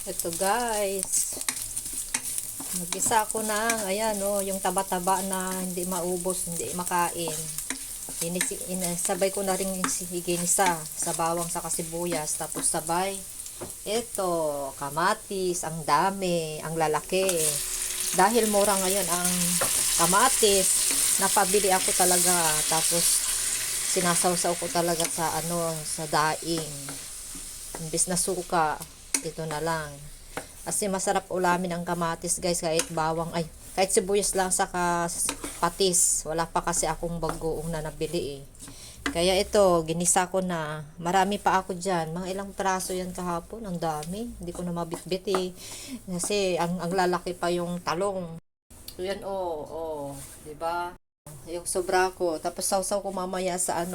Ito guys, nagisa ko na, ayan yung taba-taba na hindi maubos, hindi makain. Sabay ko na rin ginisa sa bawang sa sibuyas, tapos sabay ito, kamatis, ang dami, ang lalaki. Dahil mura ngayon ang kamatis, napabili ako talaga, tapos sinasawsaw ko talaga sa daing. Imbis na suka, ito na lang. Kasi masarap ulamin ang kamatis guys, kahit sibuyas lang sa patis. Wala pa kasi akong bagoong na nabili eh. Kaya ito, ginisa ko na. Marami pa ako dyan. Mga ilang praso yan kahapon. Ang dami. Hindi ko na mabitbit eh. Kasi ang lalaki pa yung talong. So yan diba? Yung sobra ko. Tapos sausaw ko mamaya sa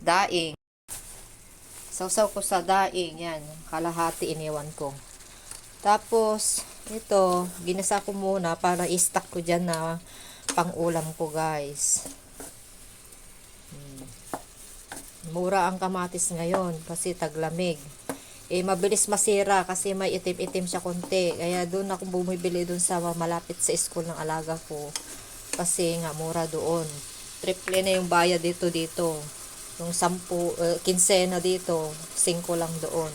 daing. Sausaw ko sa daing, yan. Kalahati iniwan ko. Tapos, ito, ginasa ko muna para i-stack ko dyan na pang-ulam ko, guys. Mura ang kamatis ngayon kasi taglamig. Mabilis masira kasi may itim-itim siya konti. Kaya doon ako bumibili doon sa malapit sa school ng alaga ko. Kasi nga, mura doon. Triple na yung bayad dito. Yung 15 na dito, 5 lang doon.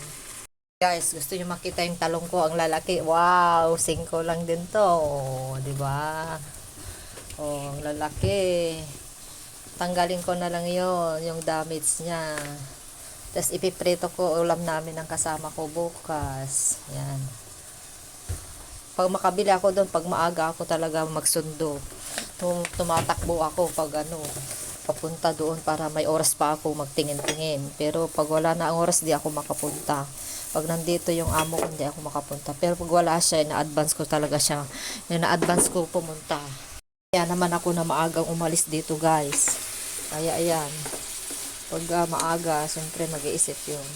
Guys, gusto niyo makita yung talong ko, ang lalaki. Wow, 5 lang din to. Di ba? Ang lalaki. Tanggalin ko na lang yung damage niya. Tapos ipiprito ko ulam namin ng kasama ko bukas. Yan. Pag makabili ako doon, pag maaga ako talaga magsundo. Tumatakbo ako pag papunta doon para may oras pa ako magtingin-tingin. Pero pag wala na ang oras, di ako makapunta. Pag nandito yung amo ko, hindi ako makapunta. Pero pag wala siya, na-advance ko talaga siya. Na-advance ko pumunta. Kaya naman ako na maagang umalis dito guys. Kaya ayan. Pag maaga, siyempre mag-iisip yun.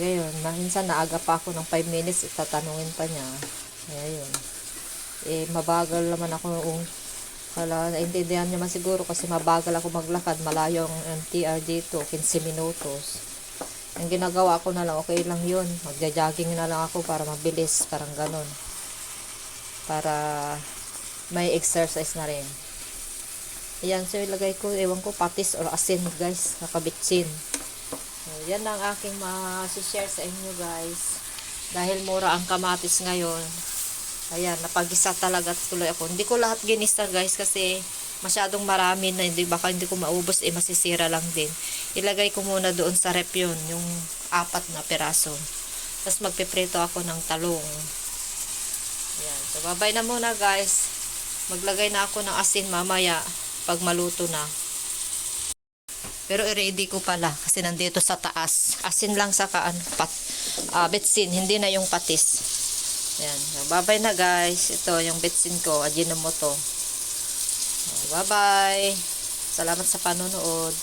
Ngayon, minsan naaga pa ako ng 5 minutes, itatanungin pa niya. Kaya yun. Mabagal naman ako naintindihan niya man siguro kasi mabagal ako maglakad, malayo ang MTR dito, 15 minutos. Ang ginagawa ko na lang, okay lang yun, magja-jogging na lang ako para mabilis, parang ganon, para may exercise na rin. Ayan, so ilagay ko, ewan ko, patis or asin guys, nakabitsin. So, yan ang aking ma-share sa inyo guys, dahil mura ang kamatis ngayon. Ayan, napagisa talaga tuloy ako. Hindi ko lahat ginisa guys kasi masyadong marami na, baka hindi ko maubos, masisira lang din. Ilagay ko muna doon sa rep yun, yung 4 na piraso. Tapos magpiprito ako ng talong. Ayan, so babay na muna guys. Maglagay na ako ng asin mamaya pag maluto na. Pero i-ready ko pala kasi nandito sa taas. Asin lang sa betsin, hindi na yung patis. Ayan. Bye-bye na guys. Ito yung betsin ko. Ajinomoto. Bye-bye. Salamat sa panonood.